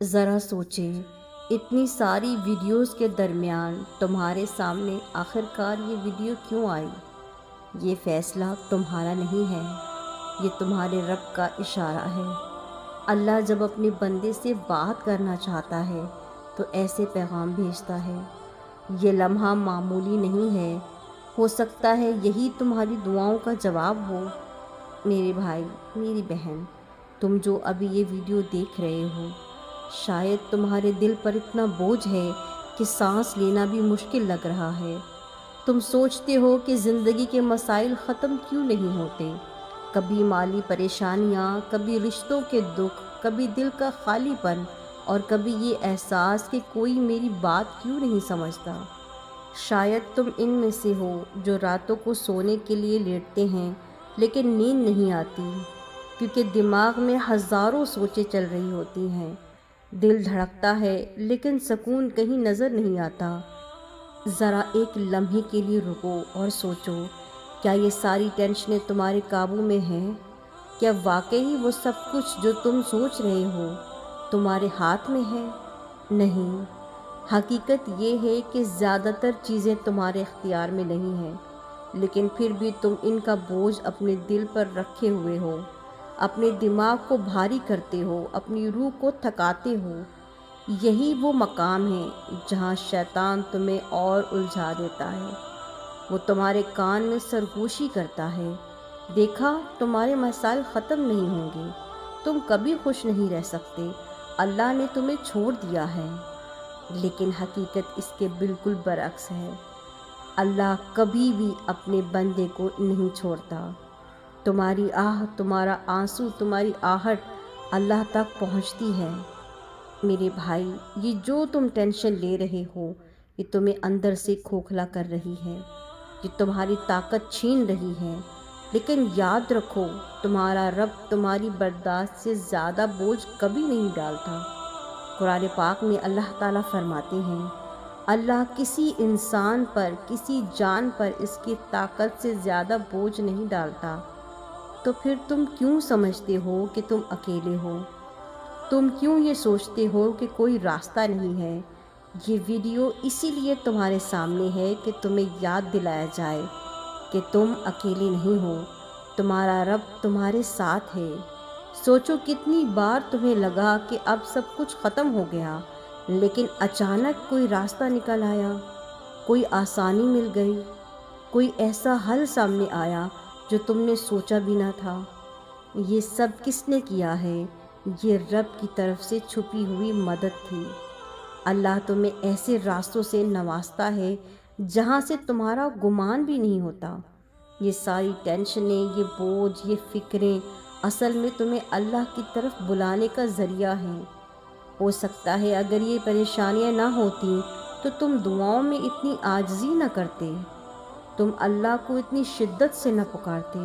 ذرا سوچیں، اتنی ساری ویڈیوز کے درمیان تمہارے سامنے آخرکار یہ ویڈیو کیوں آئی؟ یہ فیصلہ تمہارا نہیں ہے، یہ تمہارے رب کا اشارہ ہے۔ اللہ جب اپنے بندے سے بات کرنا چاہتا ہے تو ایسے پیغام بھیجتا ہے۔ یہ لمحہ معمولی نہیں ہے، ہو سکتا ہے یہی تمہاری دعاؤں کا جواب ہو۔ میرے بھائی، میری بہن، تم جو ابھی یہ ویڈیو دیکھ رہے ہو، شاید تمہارے دل پر اتنا بوجھ ہے کہ سانس لینا بھی مشکل لگ رہا ہے۔ تم سوچتے ہو کہ زندگی کے مسائل ختم کیوں نہیں ہوتے، کبھی مالی پریشانیاں، کبھی رشتوں کے دکھ، کبھی دل کا خالی پن، اور کبھی یہ احساس کہ کوئی میری بات کیوں نہیں سمجھتا۔ شاید تم ان میں سے ہو جو راتوں کو سونے کے لیے لیٹتے ہیں لیکن نیند نہیں آتی، کیونکہ دماغ میں ہزاروں سوچیں چل رہی ہوتی ہیں۔ دل دھڑکتا ہے لیکن سکون کہیں نظر نہیں آتا۔ ذرا ایک لمحے کے لیے رکو اور سوچو، کیا یہ ساری ٹینشنیں تمہارے قابو میں ہیں؟ کیا واقعی وہ سب کچھ جو تم سوچ رہے ہو تمہارے ہاتھ میں ہے؟ نہیں، حقیقت یہ ہے کہ زیادہ تر چیزیں تمہارے اختیار میں نہیں ہیں، لیکن پھر بھی تم ان کا بوجھ اپنے دل پر رکھے ہوئے ہو، اپنے دماغ کو بھاری کرتے ہو، اپنی روح کو تھکاتے ہو۔ یہی وہ مقام ہے جہاں شیطان تمہیں اور الجھا دیتا ہے۔ وہ تمہارے کان میں سرگوشی کرتا ہے، دیکھا، تمہارے مسائل ختم نہیں ہوں گے، تم کبھی خوش نہیں رہ سکتے، اللہ نے تمہیں چھوڑ دیا ہے۔ لیکن حقیقت اس کے بالکل برعکس ہے۔ اللہ کبھی بھی اپنے بندے کو نہیں چھوڑتا۔ تمہاری آہ، تمہارا آنسو، تمہاری آہٹ اللہ تک پہنچتی ہے۔ میرے بھائی، یہ جو تم ٹینشن لے رہے ہو، یہ تمہیں اندر سے کھوکھلا کر رہی ہے، یہ تمہاری طاقت چھین رہی ہے۔ لیکن یاد رکھو، تمہارا رب تمہاری برداشت سے زیادہ بوجھ کبھی نہیں ڈالتا۔ قرآن پاک میں اللہ تعالیٰ فرماتے ہیں، اللہ کسی انسان پر، کسی جان پر اس کی طاقت سے زیادہ بوجھ نہیں ڈالتا۔ تو پھر تم کیوں سمجھتے ہو کہ تم اکیلے ہو؟ تم کیوں یہ سوچتے ہو کہ کوئی راستہ نہیں ہے؟ یہ ویڈیو اسی لیے تمہارے سامنے ہے کہ تمہیں یاد دلایا جائے کہ تم اکیلے نہیں ہو، تمہارا رب تمہارے ساتھ ہے۔ سوچو، کتنی بار تمہیں لگا کہ اب سب کچھ ختم ہو گیا، لیکن اچانک کوئی راستہ نکل آیا، کوئی آسانی مل گئی، کوئی ایسا حل سامنے آیا جو تم نے سوچا بھی نہ تھا۔ یہ سب کس نے کیا ہے؟ یہ رب کی طرف سے چھپی ہوئی مدد تھی۔ اللہ تمہیں ایسے راستوں سے نوازتا ہے جہاں سے تمہارا گمان بھی نہیں ہوتا۔ یہ ساری ٹینشنیں، یہ بوجھ، یہ فکریں اصل میں تمہیں اللہ کی طرف بلانے کا ذریعہ ہیں۔ ہو سکتا ہے اگر یہ پریشانیاں نہ ہوتیں تو تم دعاؤں میں اتنی عاجزی نہ کرتے، تم اللہ کو اتنی شدت سے نہ پکارتے۔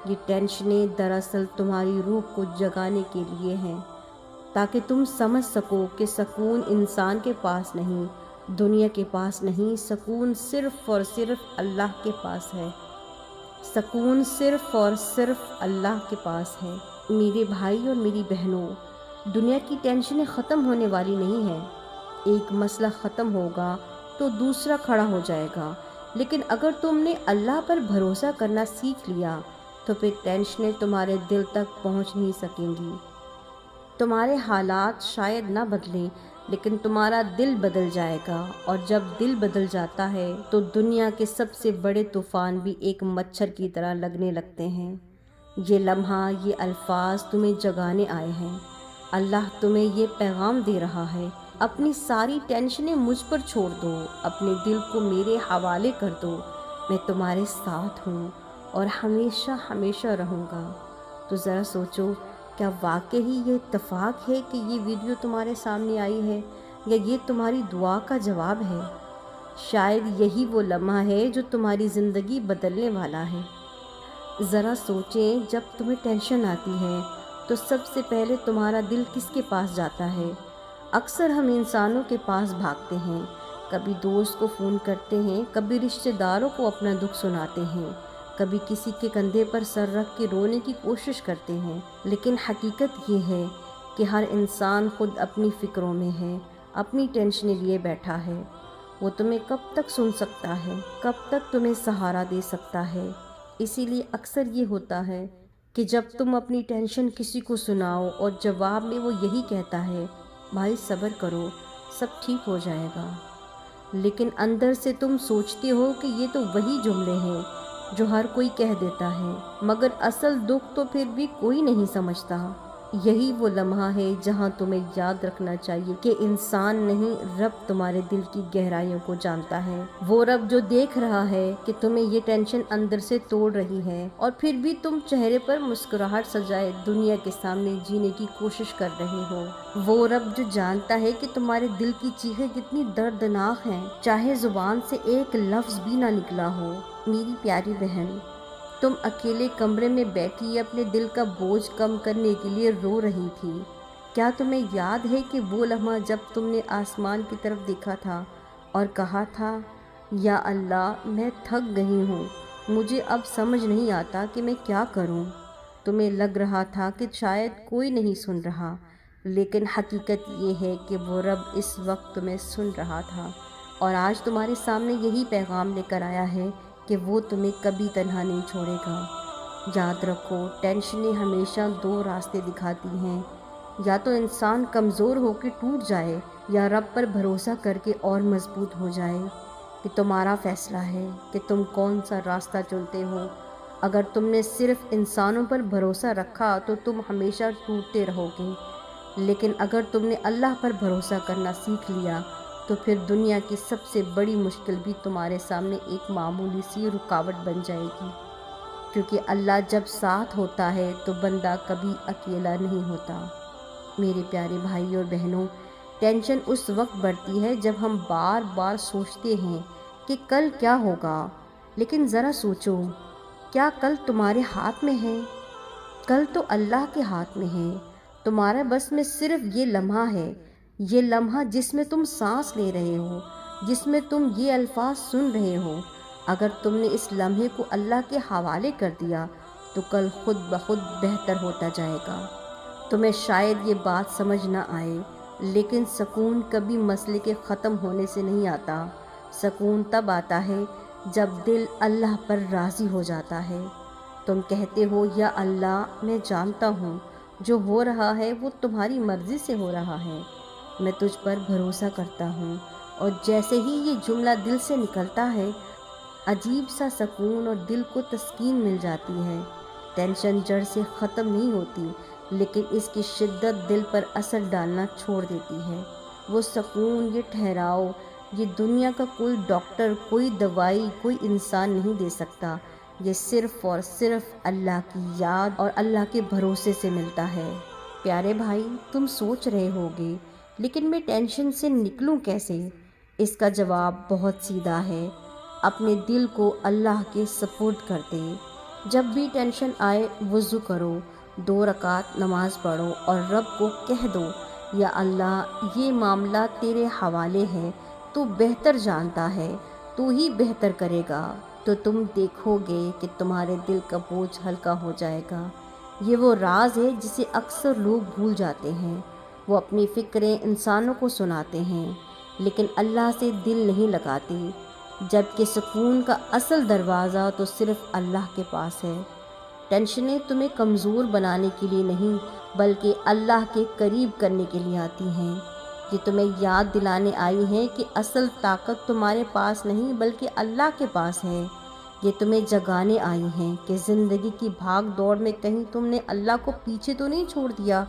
یہ ٹینشنیں دراصل تمہاری روح کو جگانے کے لیے ہیں، تاکہ تم سمجھ سکو کہ سکون انسان کے پاس نہیں، دنیا کے پاس نہیں، سکون صرف اور صرف اللہ کے پاس ہے۔ سکون صرف اور صرف اللہ کے پاس ہے۔ میرے بھائی اور میری بہنوں، دنیا کی ٹینشنیں ختم ہونے والی نہیں ہیں۔ ایک مسئلہ ختم ہوگا تو دوسرا کھڑا ہو جائے گا، لیکن اگر تم نے اللہ پر بھروسہ کرنا سیکھ لیا تو پھر ٹینشنیں تمہارے دل تک پہنچ نہیں سکیں گی۔ تمہارے حالات شاید نہ بدلیں، لیکن تمہارا دل بدل جائے گا، اور جب دل بدل جاتا ہے تو دنیا کے سب سے بڑے طوفان بھی ایک مچھر کی طرح لگنے لگتے ہیں۔ یہ لمحہ، یہ الفاظ تمہیں جگانے آئے ہیں۔ اللہ تمہیں یہ پیغام دے رہا ہے، اپنی ساری ٹینشنیں مجھ پر چھوڑ دو، اپنے دل کو میرے حوالے کر دو، میں تمہارے ساتھ ہوں اور ہمیشہ ہمیشہ رہوں گا۔ تو ذرا سوچو، کیا واقعی یہ اتفاق ہے کہ یہ ویڈیو تمہارے سامنے آئی ہے، یا یہ تمہاری دعا کا جواب ہے؟ شاید یہی وہ لمحہ ہے جو تمہاری زندگی بدلنے والا ہے۔ ذرا سوچیں، جب تمہیں ٹینشن آتی ہے تو سب سے پہلے تمہارا دل کس کے پاس جاتا ہے؟ اکثر ہم انسانوں کے پاس بھاگتے ہیں، کبھی دوست کو فون کرتے ہیں، کبھی رشتہ داروں کو اپنا دکھ سناتے ہیں، کبھی کسی کے کندھے پر سر رکھ کے رونے کی کوشش کرتے ہیں۔ لیکن حقیقت یہ ہے کہ ہر انسان خود اپنی فکروں میں ہے، اپنی ٹینشنیں لیے بیٹھا ہے۔ وہ تمہیں کب تک سن سکتا ہے، کب تک تمہیں سہارا دے سکتا ہے؟ اسی لیے اکثر یہ ہوتا ہے کہ جب تم اپنی ٹینشن کسی کو سناؤ اور جواب میں وہ یہی کہتا ہے، بھائی صبر کرو، سب ٹھیک ہو جائے گا، لیکن اندر سے تم سوچتے ہو کہ یہ تو وہی جملے ہیں جو ہر کوئی کہہ دیتا ہے، مگر اصل دکھ تو پھر بھی کوئی نہیں سمجھتا۔ یہی وہ لمحہ ہے جہاں تمہیں یاد رکھنا چاہیے کہ انسان نہیں، رب تمہارے دل کی گہرائیوں کو جانتا ہے۔ وہ رب جو دیکھ رہا ہے کہ تمہیں یہ ٹینشن اندر سے توڑ رہی ہے، اور پھر بھی تم چہرے پر مسکراہٹ سجائے دنیا کے سامنے جینے کی کوشش کر رہے ہو۔ وہ رب جو جانتا ہے کہ تمہارے دل کی چیخیں کتنی دردناک ہیں، چاہے زبان سے ایک لفظ بھی نہ نکلا ہو۔ میری پیاری بہن، تم اکیلے کمرے میں بیٹھی اپنے دل کا بوجھ کم کرنے کے لیے رو رہی تھی۔ کیا تمہیں یاد ہے کہ وہ لمحہ جب تم نے آسمان کی طرف دیکھا تھا اور کہا تھا، یا اللہ میں تھک گئی ہوں، مجھے اب سمجھ نہیں آتا کہ میں کیا کروں؟ تمہیں لگ رہا تھا کہ شاید کوئی نہیں سن رہا، لیکن حقیقت یہ ہے کہ وہ رب اس وقت تمہیں سن رہا تھا، اور آج تمہارے سامنے یہی پیغام لے کر آیا ہے کہ وہ تمہیں کبھی تنہا نہیں چھوڑے گا۔ یاد رکھو، ٹینشنیں ہمیشہ دو راستے دکھاتی ہیں، یا تو انسان کمزور ہو کے ٹوٹ جائے، یا رب پر بھروسہ کر کے اور مضبوط ہو جائے۔ کہ تمہارا فیصلہ ہے کہ تم کون سا راستہ چنتے ہو۔ اگر تم نے صرف انسانوں پر بھروسہ رکھا تو تم ہمیشہ ٹوٹتے رہو گے، لیکن اگر تم نے اللہ پر بھروسہ کرنا سیکھ لیا تو پھر دنیا کی سب سے بڑی مشکل بھی تمہارے سامنے ایک معمولی سی رکاوٹ بن جائے گی، کیونکہ اللہ جب ساتھ ہوتا ہے تو بندہ کبھی اکیلا نہیں ہوتا۔ میرے پیارے بھائی اور بہنوں، ٹینشن اس وقت بڑھتی ہے جب ہم بار بار سوچتے ہیں کہ کل کیا ہوگا، لیکن ذرا سوچو، کیا کل تمہارے ہاتھ میں ہے؟ کل تو اللہ کے ہاتھ میں ہے۔ تمہارا بس میں صرف یہ لمحہ ہے، یہ لمحہ جس میں تم سانس لے رہے ہو، جس میں تم یہ الفاظ سن رہے ہو۔ اگر تم نے اس لمحے کو اللہ کے حوالے کر دیا تو کل خود بخود بہتر ہوتا جائے گا۔ تمہیں شاید یہ بات سمجھ نہ آئے، لیکن سکون کبھی مسئلے کے ختم ہونے سے نہیں آتا۔ سکون تب آتا ہے جب دل اللہ پر راضی ہو جاتا ہے۔ تم کہتے ہو، یا اللہ میں جانتا ہوں جو ہو رہا ہے وہ تمہاری مرضی سے ہو رہا ہے، میں تجھ پر بھروسہ کرتا ہوں۔ اور جیسے ہی یہ جملہ دل سے نکلتا ہے، عجیب سا سکون اور دل کو تسکین مل جاتی ہے۔ ٹینشن جڑ سے ختم نہیں ہوتی، لیکن اس کی شدت دل پر اثر ڈالنا چھوڑ دیتی ہے۔ وہ سکون، یہ ٹھہراؤ، یہ دنیا کا کوئی ڈاکٹر، کوئی دوائی، کوئی انسان نہیں دے سکتا۔ یہ صرف اور صرف اللہ کی یاد اور اللہ کے بھروسے سے ملتا ہے۔ پیارے بھائی، تم سوچ رہے ہوگے، لیکن میں ٹینشن سے نکلوں کیسے؟ اس کا جواب بہت سیدھا ہے، اپنے دل کو اللہ کے سپرد کر دے۔ جب بھی ٹینشن آئے، وضو کرو، 2 رکعت نماز پڑھو اور رب کو کہہ دو، یا اللہ یہ معاملہ تیرے حوالے ہے، تو بہتر جانتا ہے، تو ہی بہتر کرے گا۔ تو تم دیکھو گے کہ تمہارے دل کا بوجھ ہلکا ہو جائے گا۔ یہ وہ راز ہے جسے اکثر لوگ بھول جاتے ہیں۔ وہ اپنی فکریں انسانوں کو سناتے ہیں، لیکن اللہ سے دل نہیں لگاتے، جبکہ سکون کا اصل دروازہ تو صرف اللہ کے پاس ہے۔ ٹینشنیں تمہیں کمزور بنانے کے لیے نہیں، بلکہ اللہ کے قریب کرنے کے لیے آتی ہیں۔ یہ تمہیں یاد دلانے آئی ہیں کہ اصل طاقت تمہارے پاس نہیں بلکہ اللہ کے پاس ہے۔ یہ تمہیں جگانے آئی ہیں کہ زندگی کی بھاگ دوڑ میں کہیں تم نے اللہ کو پیچھے تو نہیں چھوڑ دیا۔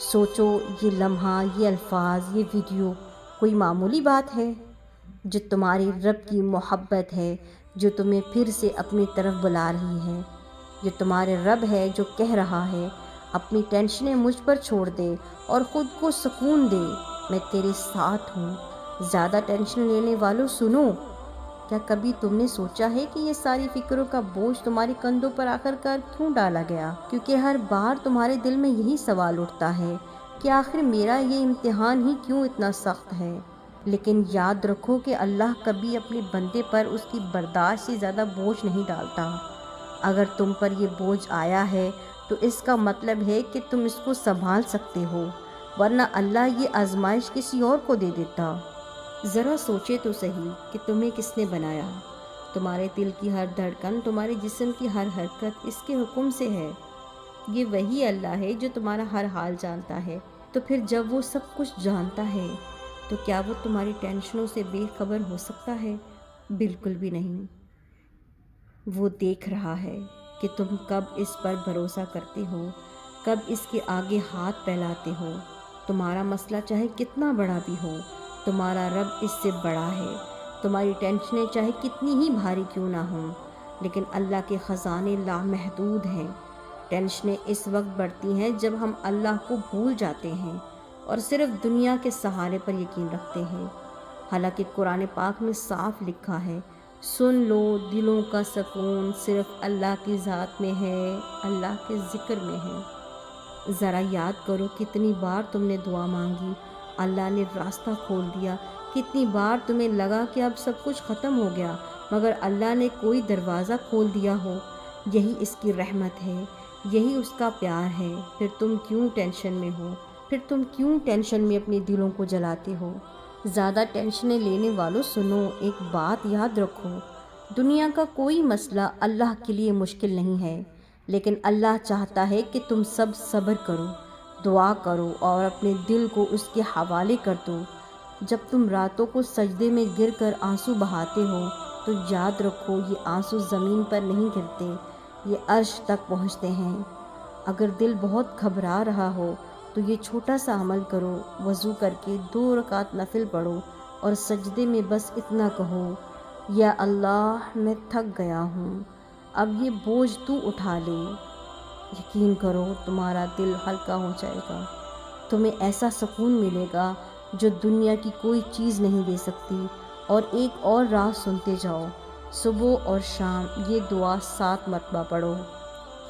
سوچو، یہ لمحہ، یہ الفاظ، یہ ویڈیو کوئی معمولی بات ہے؟ جو تمہاری رب کی محبت ہے، جو تمہیں پھر سے اپنی طرف بلا رہی ہے۔ یہ تمہارے رب ہے جو کہہ رہا ہے، اپنی ٹینشنیں مجھ پر چھوڑ دے اور خود کو سکون دے، میں تیرے ساتھ ہوں۔ زیادہ ٹینشن لینے والوں سنو، کیا کبھی تم نے سوچا ہے کہ یہ ساری فکروں کا بوجھ تمہارے کندھوں پر آخر کار کیوں ڈالا گیا؟ کیونکہ ہر بار تمہارے دل میں یہی سوال اٹھتا ہے کہ آخر میرا یہ امتحان ہی کیوں اتنا سخت ہے؟ لیکن یاد رکھو کہ اللہ کبھی اپنے بندے پر اس کی برداشت سے زیادہ بوجھ نہیں ڈالتا۔ اگر تم پر یہ بوجھ آیا ہے تو اس کا مطلب ہے کہ تم اس کو سنبھال سکتے ہو، ورنہ اللہ یہ آزمائش کسی اور کو دے دیتا۔ ذرا سوچے تو صحیح کہ تمہیں کس نے بنایا۔ تمہارے دل کی ہر دھڑکن، تمہارے جسم کی ہر حرکت اس کے حکم سے ہے۔ یہ وہی اللہ ہے جو تمہارا ہر حال جانتا ہے۔ تو پھر جب وہ سب کچھ جانتا ہے تو کیا وہ تمہاری ٹینشنوں سے بے خبر ہو سکتا ہے؟ بالکل بھی نہیں۔ وہ دیکھ رہا ہے کہ تم کب اس پر بھروسہ کرتے ہو، کب اس کے آگے ہاتھ پھیلاتے ہو۔ تمہارا مسئلہ چاہے کتنا بڑا بھی ہو، تمہارا رب اس سے بڑا ہے۔ تمہاری ٹینشنیں چاہے کتنی ہی بھاری کیوں نہ ہوں، لیکن اللہ کے خزانے لامحدود ہیں۔ ٹینشنیں اس وقت بڑھتی ہیں جب ہم اللہ کو بھول جاتے ہیں اور صرف دنیا کے سہارے پر یقین رکھتے ہیں۔ حالانکہ قرآن پاک میں صاف لکھا ہے، سن لو دلوں کا سکون صرف اللہ کی ذات میں ہے، اللہ کے ذکر میں ہے۔ ذرا یاد کرو کتنی بار تم نے دعا مانگی، اللہ نے راستہ کھول دیا۔ کتنی بار تمہیں لگا کہ اب سب کچھ ختم ہو گیا، مگر اللہ نے کوئی دروازہ کھول دیا ہو۔ یہی اس کی رحمت ہے، یہی اس کا پیار ہے۔ پھر تم کیوں ٹینشن میں ہو؟ پھر تم کیوں ٹینشن میں اپنے دلوں کو جلاتے ہو؟ زیادہ ٹینشنیں لینے والوں سنو، ایک بات یاد رکھو، دنیا کا کوئی مسئلہ اللہ کے لیے مشکل نہیں ہے، لیکن اللہ چاہتا ہے کہ تم سب صبر کرو، دعا کرو اور اپنے دل کو اس کے حوالے کر دو۔ جب تم راتوں کو سجدے میں گر کر آنسو بہاتے ہو تو یاد رکھو یہ آنسو زمین پر نہیں گرتے، یہ عرش تک پہنچتے ہیں۔ اگر دل بہت گھبرا رہا ہو تو یہ چھوٹا سا عمل کرو، وضو کر کے 2 رکعت نفل پڑھو اور سجدے میں بس اتنا کہو، یا اللہ میں تھک گیا ہوں، اب یہ بوجھ تو اٹھا لے۔ یقین کرو تمہارا دل ہلکا ہو جائے گا، تمہیں ایسا سکون ملے گا جو دنیا کی کوئی چیز نہیں دے سکتی۔ اور ایک اور راز سنتے جاؤ، صبح اور شام یہ دعا 7 مرتبہ پڑھو،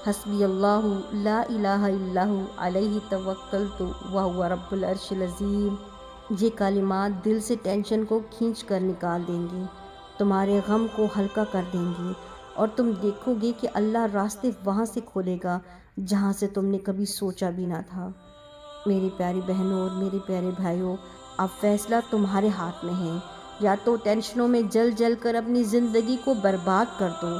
حسبی اللہ لا الہ الا ہو علیہ توکلت وہو رب العرش العظیم۔ یہ کلمات دل سے ٹینشن کو کھینچ کر نکال دیں گے، تمہارے غم کو ہلکا کر دیں گے، اور تم دیکھو گے کہ اللہ راستے وہاں سے کھولے گا جہاں سے تم نے کبھی سوچا بھی نہ تھا۔ میری پیاری بہنوں اور میرے پیارے بھائیوں، اب فیصلہ تمہارے ہاتھ میں ہے۔ یا تو ٹینشنوں میں جل جل کر اپنی زندگی کو برباد کر دو،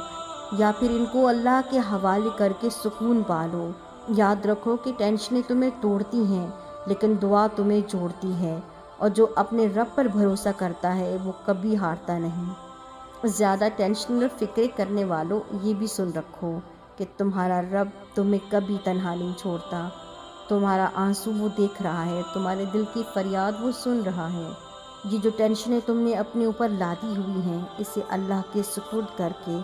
یا پھر ان کو اللہ کے حوالے کر کے سکون پالو۔ یاد رکھو کہ ٹینشنیں تمہیں توڑتی ہیں لیکن دعا تمہیں جوڑتی ہے، اور جو اپنے رب پر بھروسہ کرتا ہے وہ کبھی ہارتا نہیں۔ زیادہ ٹینشن اور فکریں کرنے والوں یہ بھی سن رکھو کہ تمہارا رب تمہیں کبھی تنہا نہیں چھوڑتا۔ تمہارا آنسو وہ دیکھ رہا ہے، تمہارے دل کی فریاد وہ سن رہا ہے۔ یہ جو ٹینشنیں تم نے اپنے اوپر لادی ہوئی ہیں اسے اللہ کے سپرد کر کے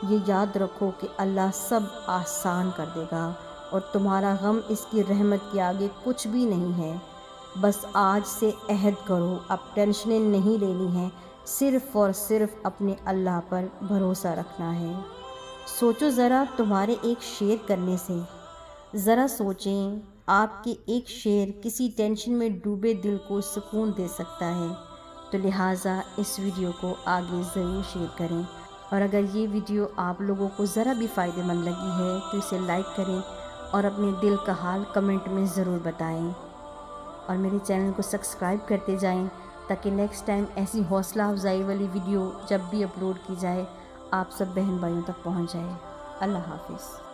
یہ یاد رکھو کہ اللہ سب آسان کر دے گا، اور تمہارا غم اس کی رحمت کے آگے کچھ بھی نہیں ہے۔ بس آج سے عہد کرو، اب ٹینشنیں نہیں لینی ہیں، صرف اور صرف اپنے اللہ پر بھروسہ رکھنا ہے۔ سوچو ذرا تمہارے ایک شعر کرنے سے، ذرا سوچیں آپ کے ایک شعر کسی ٹینشن میں ڈوبے دل کو سکون دے سکتا ہے۔ تو لہٰذا اس ویڈیو کو آگے ضرور شیئر کریں، اور اگر یہ ویڈیو آپ لوگوں کو ذرا بھی فائدہ مند لگی ہے تو اسے لائک کریں اور اپنے دل کا حال کمنٹ میں ضرور بتائیں، اور میرے چینل کو سبسکرائب کرتے جائیں تاکہ نیکسٹ ٹائم ایسی حوصلہ افزائی والی ویڈیو جب بھی اپلوڈ کی جائے آپ سب بہن بھائیوں تک پہنچ جائے۔ اللہ حافظ۔